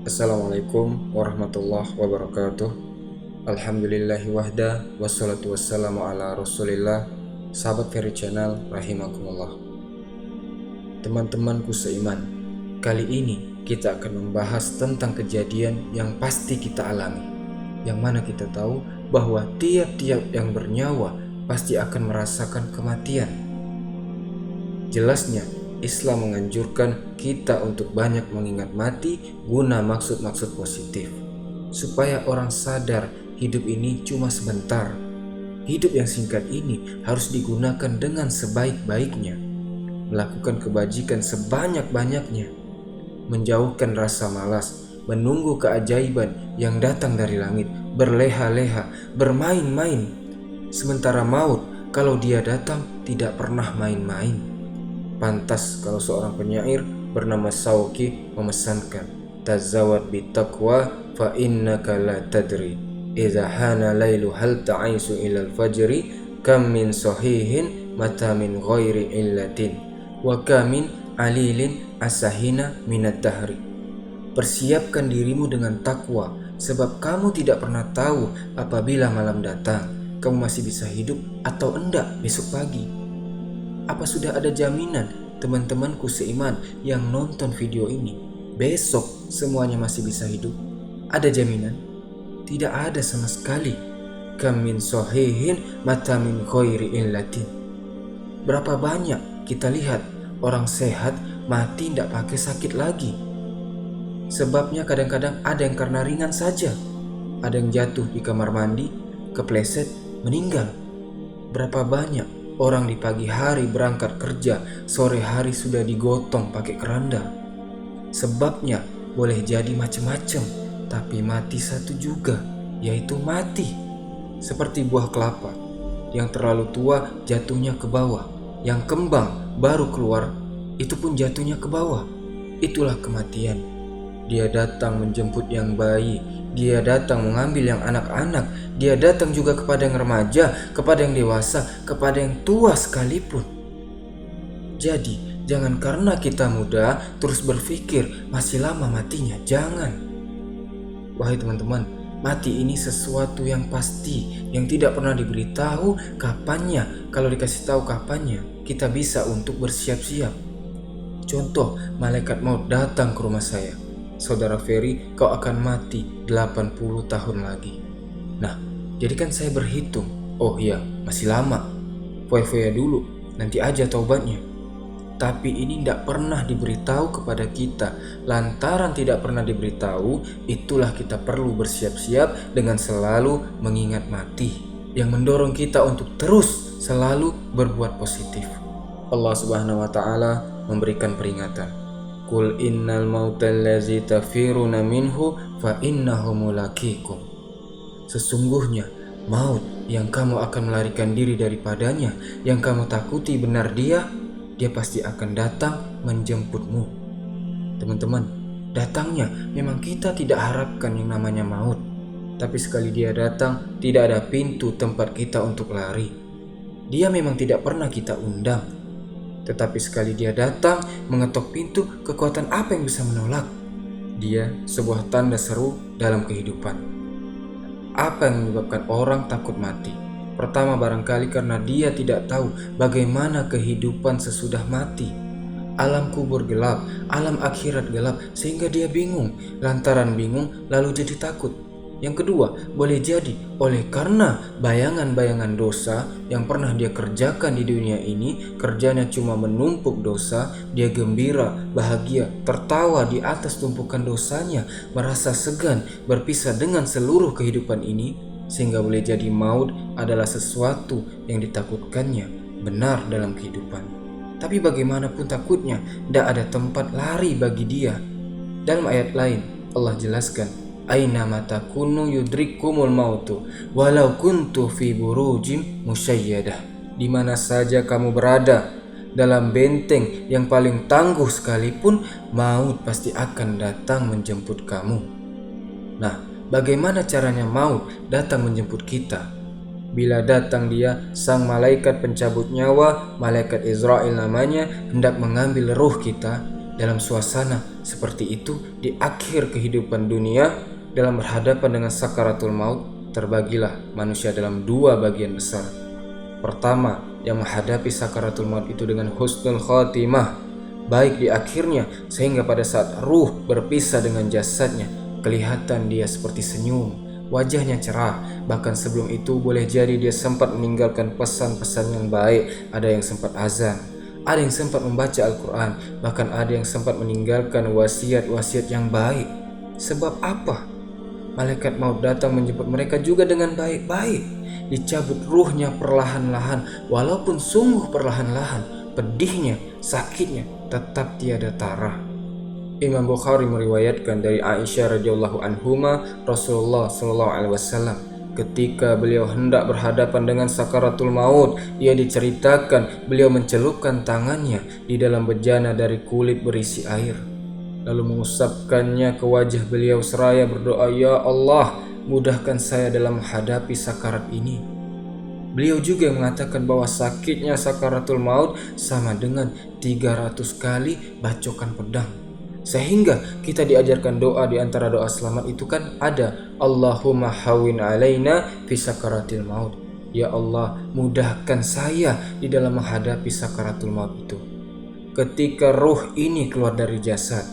Assalamualaikum warahmatullahi wabarakatuh. Alhamdulillahi wahda, wassalatu wassalamu ala rasulillah. Sahabat Ferry Channel, rahimakumullah. Teman-temanku seiman, kali ini kita akan membahas tentang kejadian yang pasti kita alami, yang mana kita tahu bahwa tiap-tiap yang bernyawa pasti akan merasakan kematian. Jelasnya, Islam menganjurkan kita untuk banyak mengingat mati guna maksud-maksud positif, supaya orang sadar hidup ini cuma sebentar. Hidup yang singkat ini harus digunakan dengan sebaik-baiknya, melakukan kebajikan sebanyak-banyaknya, menjauhkan rasa malas, menunggu keajaiban yang datang dari langit, berleha-leha, bermain-main. Sementara maut, kalau dia datang, tidak pernah main-main. Pantas kalau seorang penyair bernama Sauki memesankan, tazawad bitaqwa fa innaka la tadri idza hana lailu hal ta'isu ilal fajri kam min sahihin mata min ghairi illatin wa kamin alilin asahina minad dahri. Persiapkan dirimu dengan takwa, sebab kamu tidak pernah tahu apabila malam datang kamu masih bisa hidup atau enggak besok pagi. Apa sudah ada jaminan teman-temanku seiman yang nonton video ini besok semuanya masih bisa hidup? Ada jaminan? Tidak ada sama sekali. Kam min sahihin mata min ghairi illatin. Berapa banyak kita lihat orang sehat mati tidak pakai sakit lagi. Sebabnya kadang-kadang ada yang karena ringan saja. Ada yang jatuh di kamar mandi, kepleset, meninggal. Berapa banyak orang di pagi hari berangkat kerja, sore hari sudah digotong pakai keranda. Sebabnya boleh jadi macam-macam, tapi mati satu juga, yaitu mati. Seperti buah kelapa, yang terlalu tua jatuhnya ke bawah, yang kembang baru keluar, itu pun jatuhnya ke bawah. Itulah kematian. Dia datang menjemput yang bayi, dia datang mengambil yang anak-anak, dia datang juga kepada yang remaja, kepada yang dewasa, kepada yang tua sekalipun. Jadi, jangan karena kita muda terus berpikir masih lama matinya, jangan. Wahai teman-teman, mati ini sesuatu yang pasti, yang tidak pernah diberitahu kapannya. Kalau dikasih tahu kapannya, kita bisa untuk bersiap-siap. Contoh, malaikat maut datang ke rumah saya. Saudara Ferry, kau akan mati 80 tahun lagi. Nah, jadi kan saya berhitung, oh iya, masih lama. Foya-foya dulu, nanti aja taubatnya. Tapi ini tidak pernah diberitahu kepada kita. Lantaran tidak pernah diberitahu, itulah kita perlu bersiap-siap dengan selalu mengingat mati, yang mendorong kita untuk terus selalu berbuat positif. Allah Subhanahu wa Ta'ala memberikan peringatan. Qul innal mautal ladzi tafiruna minhu fa innahu mulaqikum. Sesungguhnya maut yang kamu akan melarikan diri daripadanya, yang kamu takuti benar dia pasti akan datang menjemputmu. Teman-teman, datangnya memang kita tidak harapkan yang namanya maut. Tapi sekali dia datang, tidak ada pintu tempat kita untuk lari. Dia memang tidak pernah kita undang. Tetapi sekali dia datang, mengetok pintu, kekuatan apa yang bisa menolak? Dia sebuah tanda seru dalam kehidupan. Apa yang menyebabkan orang takut mati? Pertama, barangkali karena dia tidak tahu bagaimana kehidupan sesudah mati. Alam kubur gelap, alam akhirat gelap, sehingga dia bingung. Lantaran bingung, lalu jadi takut. Yang kedua, boleh jadi oleh karena bayangan-bayangan dosa yang pernah dia kerjakan di dunia ini, kerjanya cuma menumpuk dosa, dia gembira, bahagia, tertawa di atas tumpukan dosanya, merasa segan berpisah dengan seluruh kehidupan ini, sehingga boleh jadi maut adalah sesuatu yang ditakutkannya benar dalam kehidupan. Tapi bagaimanapun takutnya, tidak ada tempat lari bagi dia. Dalam ayat lain, Allah jelaskan, aina matakunu yudrikumul mautu walau kuntu fi burujim musyayyadah. Di mana saja kamu berada, dalam benteng yang paling tangguh sekalipun, maut pasti akan datang menjemput kamu. Nah, bagaimana caranya maut datang menjemput kita? Bila datang dia, sang malaikat pencabut nyawa, malaikat Israel namanya, hendak mengambil ruh kita, Dalam suasana seperti itu, di akhir kehidupan dunia, dalam berhadapan dengan sakaratul maut, terbagilah manusia dalam dua bagian besar. Pertama, yang menghadapi sakaratul maut itu dengan husnul khotimah, baik di akhirnya, sehingga pada saat ruh berpisah dengan jasadnya, kelihatan dia seperti senyum, wajahnya cerah. Bahkan sebelum itu boleh jadi dia sempat meninggalkan pesan-pesan yang baik. Ada yang sempat azan, ada yang sempat membaca Al-Quran, bahkan ada yang sempat meninggalkan wasiat-wasiat yang baik. Sebab apa? Malaikat maut datang menjemput mereka juga dengan baik-baik. Dicabut ruhnya perlahan-lahan, walaupun sungguh perlahan-lahan. Pedihnya, sakitnya tetap tiada tara. Imam Bukhari meriwayatkan dari Aisyah radhiyallahu anhuma, Rasulullah sallallahu alaihi wasallam ketika beliau hendak berhadapan dengan sakaratul maut, ia diceritakan beliau mencelupkan tangannya di dalam bejana dari kulit berisi air, lalu mengusapkannya ke wajah beliau seraya berdoa, "Ya Allah, mudahkan saya dalam menghadapi sakarat ini." Beliau juga mengatakan bahwa sakitnya sakaratul maut sama dengan 300 kali bacokan pedang. Sehingga kita diajarkan doa, di antara doa selamat itu kan ada, Allahumma hawin alaina fi sakaratil maut. Ya Allah, mudahkan saya di dalam menghadapi sakaratul maut itu. Ketika ruh ini keluar dari jasad,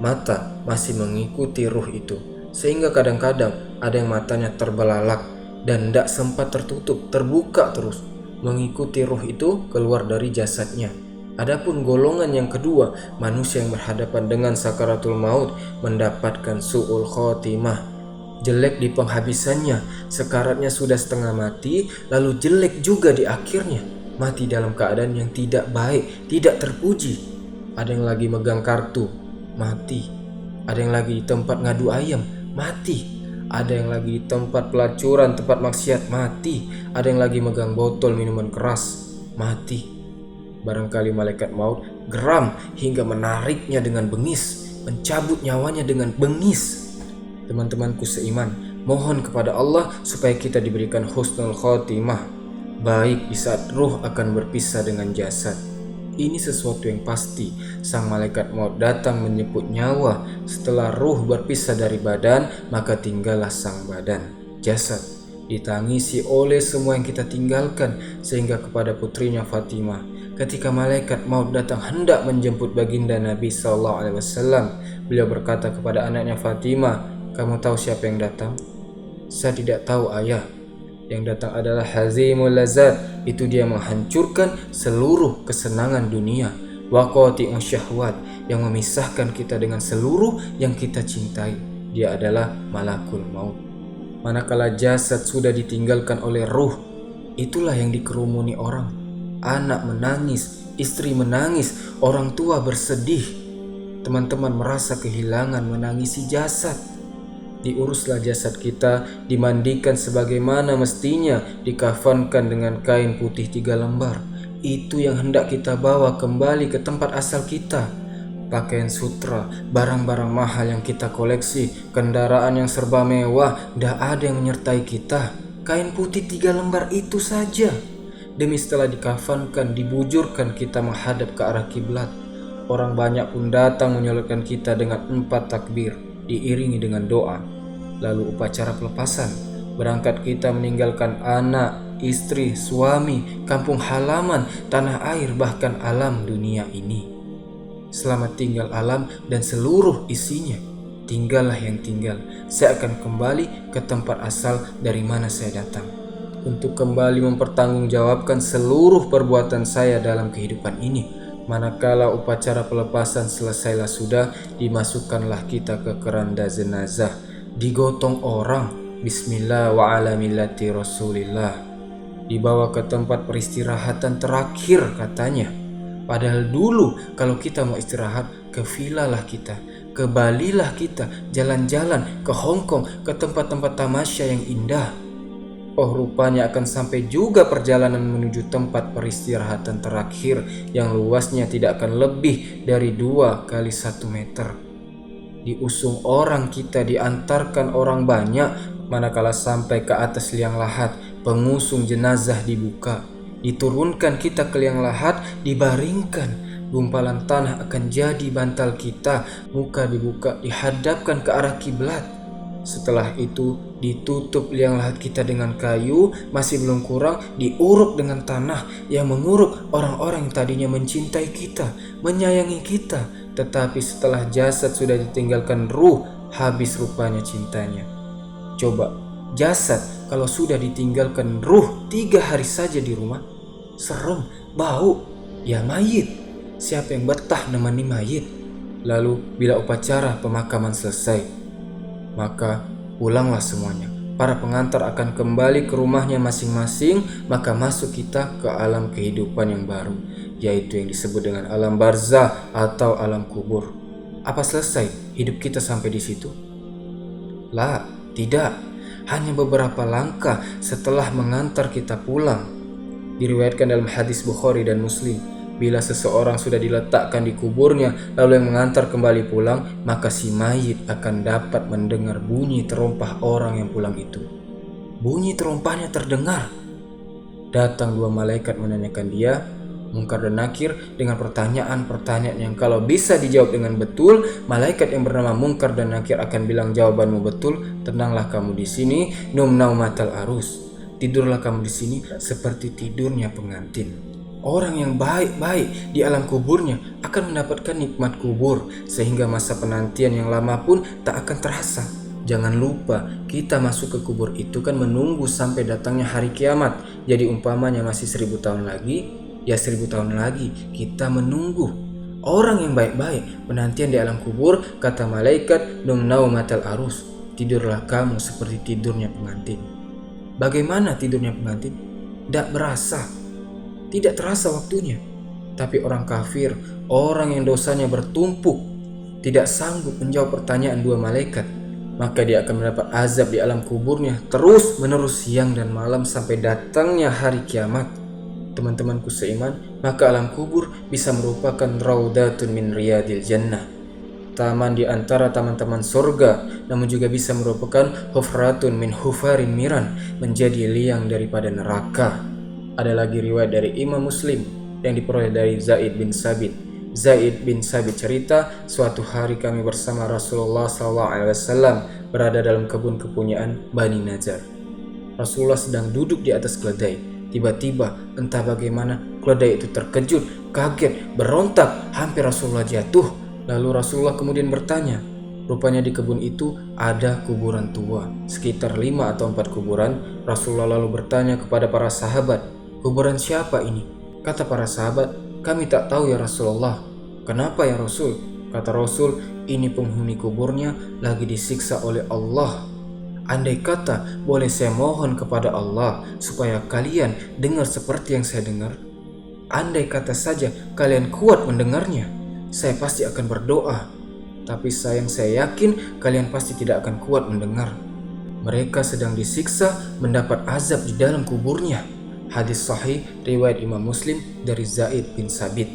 mata masih mengikuti ruh itu, sehingga kadang-kadang ada yang matanya terbelalak dan tidak sempat tertutup, terbuka terus mengikuti ruh itu keluar dari jasadnya. Adapun golongan yang kedua, manusia yang berhadapan dengan sakaratul maut mendapatkan su'ul khotimah, jelek di penghabisannya, sekaratnya sudah setengah mati, lalu jelek juga di akhirnya, mati dalam keadaan yang tidak baik, tidak terpuji. Ada yang lagi megang kartu, mati. Ada yang lagi di tempat ngadu ayam, mati. Ada yang lagi di tempat pelacuran, tempat maksiat, mati. Ada yang lagi megang botol minuman keras, mati. Barangkali malaikat maut geram hingga menariknya dengan bengis, mencabut nyawanya dengan bengis. Teman-temanku seiman, mohon kepada Allah supaya kita diberikan husnul khotimah, baik di saat ruh akan berpisah dengan jasad. Ini sesuatu yang pasti, sang malaikat maut datang menjemput nyawa. Setelah ruh berpisah dari badan, maka tinggallah sang badan, jasad, ditangisi oleh semua yang kita tinggalkan. Sehingga kepada putrinya Fatimah, ketika malaikat maut datang hendak menjemput baginda Nabi SAW, beliau berkata kepada anaknya Fatimah, "Kamu tahu siapa yang datang?" "Saya tidak tahu, ayah." "Yang datang adalah hazimul lazat." Itu dia menghancurkan seluruh kesenangan dunia. Waqati'un syahwat, yang memisahkan kita dengan seluruh yang kita cintai. Dia adalah malakul maut. Manakala jasad sudah ditinggalkan oleh ruh, itulah yang dikerumuni orang. Anak menangis, istri menangis, orang tua bersedih. Teman-teman merasa kehilangan, menangisi jasad. Diuruslah jasad kita, dimandikan sebagaimana mestinya, dikafankan dengan kain putih 3 lembar. Itu yang hendak kita bawa kembali ke tempat asal kita. Pakaian sutra, barang-barang mahal yang kita koleksi, kendaraan yang serba mewah, tidak ada yang menyertai kita. Kain putih 3 lembar itu saja. Demi setelah dikafankan, dibujurkan kita menghadap ke arah kiblat. Orang banyak pun datang menyolotkan kita dengan 4 takbir, diiringi dengan doa. Lalu upacara pelepasan, berangkat kita meninggalkan anak, istri, suami, kampung halaman, tanah air, bahkan alam dunia ini. Selamat tinggal alam dan seluruh isinya. Tinggallah yang tinggal. Saya akan kembali ke tempat asal dari mana saya datang, untuk kembali mempertanggungjawabkan seluruh perbuatan saya dalam kehidupan ini. Manakala upacara pelepasan selesailah sudah, dimasukkanlah kita ke keranda jenazah, digotong orang, bismillah wa ala millati rasulillah, dibawa ke tempat peristirahatan terakhir katanya. Padahal dulu kalau kita mau istirahat, ke villa lah kita, ke Bali lah kita, jalan-jalan ke Hong Kong, ke tempat-tempat tamasya yang indah. Oh, rupanya akan sampai juga perjalanan menuju tempat peristirahatan terakhir yang luasnya tidak akan lebih dari 2 kali 1 meter. Diusung orang kita, diantarkan orang banyak. Manakala sampai ke atas liang lahat, pengusung jenazah dibuka, diturunkan kita ke liang lahat, dibaringkan. gumpalan tanah akan jadi bantal kita, muka dibuka, dihadapkan ke arah kiblat. Setelah itu ditutup liang lahat kita dengan kayu, masih belum kurang diuruk dengan tanah yang menguruk orang-orang yang tadinya mencintai kita, menyayangi kita. Tetapi setelah jasad sudah ditinggalkan ruh, habis rupanya cintanya. Coba, jasad kalau sudah ditinggalkan ruh 3 hari saja di rumah, serem, bau, ya mayit. Siapa yang betah nemani mayit? Lalu bila upacara pemakaman selesai, maka pulanglah semuanya. Para pengantar akan kembali ke rumahnya masing-masing, maka masuk kita ke alam kehidupan yang baru, yaitu yang disebut dengan alam barzah atau alam kubur. Apa selesai hidup kita sampai di situ? Lah, tidak. Hanya beberapa langkah setelah mengantar kita pulang. Diriwayatkan dalam hadis Bukhari dan Muslim, bila seseorang sudah diletakkan di kuburnya lalu yang mengantar kembali pulang, maka si mayit akan dapat mendengar bunyi terompah orang yang pulang itu. Bunyi terompahnya terdengar. Datang 2 malaikat menanyakan dia, Munkar dan Nakir, dengan pertanyaan-pertanyaan yang kalau bisa dijawab dengan betul, malaikat yang bernama Munkar dan Nakir akan bilang jawabanmu betul, tenanglah kamu di sini, num naumatal arus. Tidurlah kamu di sini seperti tidurnya pengantin. Orang yang baik-baik di alam kuburnya akan mendapatkan nikmat kubur, sehingga masa penantian yang lama pun tak akan terasa. Jangan lupa, kita masuk ke kubur itu kan menunggu sampai datangnya hari kiamat. Jadi umpamanya masih 1000 tahun lagi, ya 1000 tahun lagi kita menunggu. Orang yang baik-baik penantian di alam kubur, kata malaikat, num naumatal arus. Tidurlah kamu seperti tidurnya pengantin. Bagaimana tidurnya pengantin? Tak berasa. Tidak terasa waktunya. Tapi orang kafir, orang yang dosanya bertumpuk, tidak sanggup menjawab pertanyaan 2 malaikat, maka dia akan mendapat azab di alam kuburnya terus menerus siang dan malam sampai datangnya hari kiamat. Teman-temanku seiman, maka alam kubur bisa merupakan raudatun min riyadil jannah, taman di antara taman-taman surga, namun juga bisa merupakan hufratun min hufarin miran, menjadi liang daripada neraka. Ada lagi riwayat dari Imam Muslim yang diperoleh dari Zaid bin Sabit. Zaid bin Sabit cerita, suatu hari kami bersama Rasulullah SAW berada dalam kebun kepunyaan Bani Najjar. Rasulullah sedang duduk di atas keledai. Tiba-tiba entah bagaimana keledai itu terkejut, kaget, berontak, hampir Rasulullah jatuh. Lalu Rasulullah kemudian bertanya. Rupanya di kebun itu ada kuburan tua, sekitar 5 atau 4 kuburan. Rasulullah lalu bertanya kepada para sahabat, kuburan siapa ini? Kata para sahabat, kami tak tahu ya Rasulullah. Kenapa ya Rasul? Kata Rasul, ini penghuni kuburnya lagi disiksa oleh Allah. Andai kata boleh saya mohon kepada Allah supaya kalian dengar seperti yang saya dengar. Andai kata saja kalian kuat mendengarnya, saya pasti akan berdoa. Tapi sayang, saya yakin kalian pasti tidak akan kuat mendengar. Mereka sedang disiksa, mendapat azab di dalam kuburnya. Hadis sahih riwayat Imam Muslim dari Zaid bin Sabit.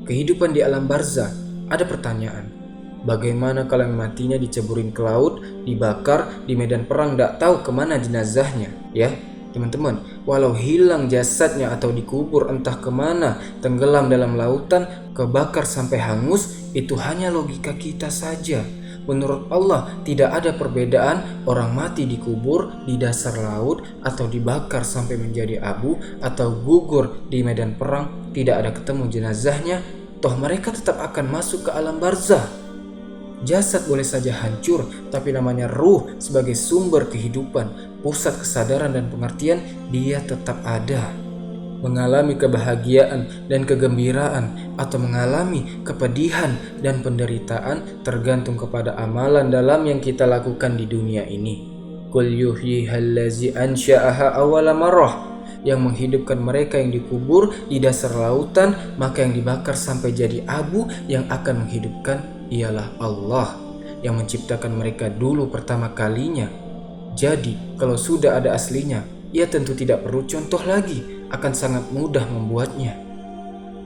Kehidupan di alam barzah, ada pertanyaan. Bagaimana kalau yang matinya diceburin ke laut, dibakar, di medan perang, tidak tahu kemana jenazahnya? Ya teman-teman, walau hilang jasadnya atau dikubur entah kemana, tenggelam dalam lautan, kebakar sampai hangus, itu hanya logika kita saja. Menurut Allah tidak ada perbedaan orang mati dikubur di dasar laut atau dibakar sampai menjadi abu atau gugur di medan perang, tidak ada ketemu jenazahnya, toh mereka tetap akan masuk ke alam barzah. Jasad boleh saja hancur, tapi namanya ruh sebagai sumber kehidupan, pusat kesadaran dan pengertian, dia tetap ada. Mengalami kebahagiaan dan kegembiraan atau mengalami kepedihan dan penderitaan tergantung kepada amalan dalam yang kita lakukan di dunia ini. Qul yuhyihallazi ansha'aha awwala marrah, yang menghidupkan mereka yang dikubur di dasar lautan, maka yang dibakar sampai jadi abu yang akan menghidupkan ialah Allah yang menciptakan mereka dulu pertama kalinya. Jadi kalau sudah ada aslinya, ia tentu tidak perlu contoh lagi, akan sangat mudah membuatnya.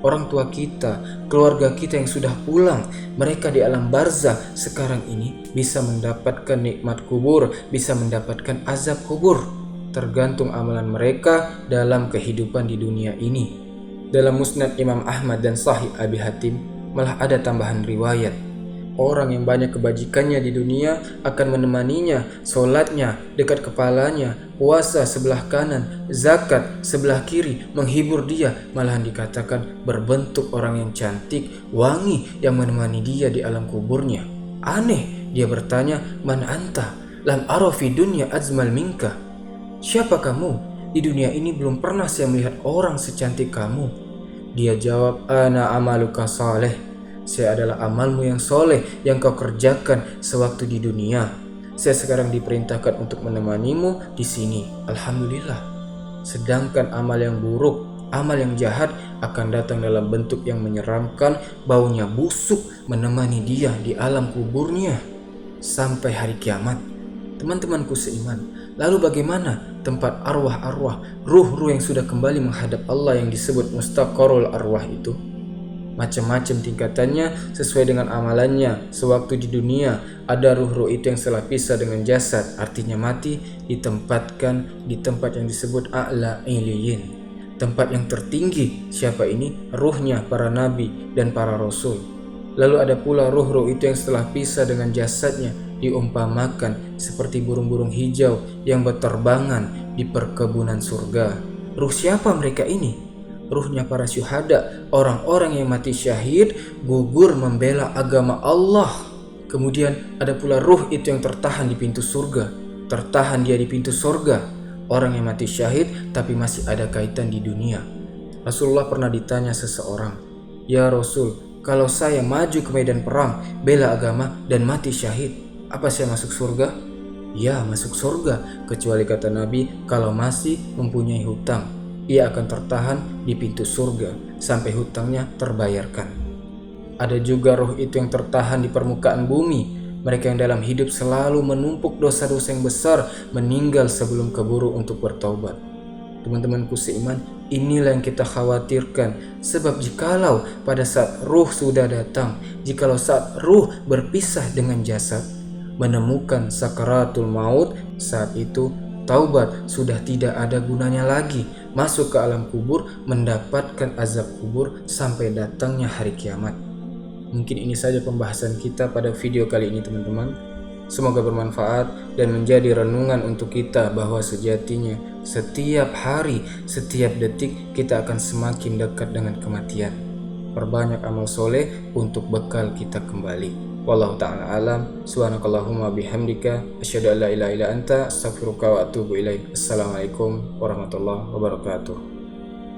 Orang tua kita, keluarga kita yang sudah pulang, mereka di alam barzah sekarang ini bisa mendapatkan nikmat kubur, bisa mendapatkan azab kubur, tergantung amalan mereka dalam kehidupan di dunia ini. Dalam Musnad Imam Ahmad dan Sahih Abi Hatim malah ada tambahan riwayat. Orang yang banyak kebajikannya di dunia akan menemaninya, solatnya dekat kepalanya, puasa sebelah kanan, zakat sebelah kiri, menghibur dia, malahan dikatakan berbentuk orang yang cantik, wangi yang menemani dia di alam kuburnya. Aneh, dia bertanya, "Man anta? Lam ara fi dunya azmal minka." Siapa kamu? Di dunia ini belum pernah saya melihat orang secantik kamu. Dia jawab, "Ana amaluka saleh." Saya adalah amalmu yang soleh yang kau kerjakan sewaktu di dunia. Saya sekarang diperintahkan untuk menemanimu di sini. Alhamdulillah. Sedangkan amal yang buruk, amal yang jahat akan datang dalam bentuk yang menyeramkan, baunya busuk menemani dia di alam kuburnya sampai hari kiamat. Teman-temanku seiman, lalu bagaimana tempat arwah-arwah, ruh-ruh yang sudah kembali menghadap Allah yang disebut mustaqarrul arwah itu? Macam-macam tingkatannya sesuai dengan amalannya. Sewaktu di dunia, ada ruh-ruh itu yang setelah pisah dengan jasad, artinya mati, ditempatkan di tempat yang disebut a'la iliyin, tempat yang tertinggi. Siapa ini? Ruhnya para nabi dan para rasul. Lalu ada pula ruh-ruh itu yang setelah pisah dengan jasadnya diumpamakan seperti burung-burung hijau yang berterbangan di perkebunan surga. Ruh siapa mereka ini? Ruhnya para syuhada, orang-orang yang mati syahid, gugur membela agama Allah. Kemudian ada pula ruh itu yang tertahan di pintu surga. Tertahan dia di pintu surga. Orang yang mati syahid tapi masih ada kaitan di dunia. Rasulullah pernah ditanya seseorang, "Ya Rasul, kalau saya maju ke medan perang, bela agama dan mati syahid, apa saya masuk surga?" "Ya, masuk surga, kecuali," kata Nabi, "kalau masih mempunyai hutang. Ia akan tertahan di pintu surga sampai hutangnya terbayarkan." Ada juga roh itu yang tertahan di permukaan bumi. Mereka yang dalam hidup selalu menumpuk dosa-dosa yang besar, meninggal sebelum keburu untuk bertaubat. Teman-temanku seiman, inilah yang kita khawatirkan. Sebab jikalau pada saat ruh sudah datang, jikalau saat ruh berpisah dengan jasad, menemukan sakaratul maut, saat itu taubat sudah tidak ada gunanya lagi. Masuk ke alam kubur, mendapatkan azab kubur sampai datangnya hari kiamat. Mungkin ini saja pembahasan kita pada video kali ini teman-teman. Semoga bermanfaat dan menjadi renungan untuk kita bahwa sejatinya setiap hari, setiap detik kita akan semakin dekat dengan kematian. Perbanyak amal soleh untuk bekal kita kembali. Wallahu ta'ala alam. Subhanakallahumma bihamdika asyhadu an la ilaha illa anta astaghfiruka wa atubu ilaik. Assalamualaikum warahmatullahi wabarakatuh.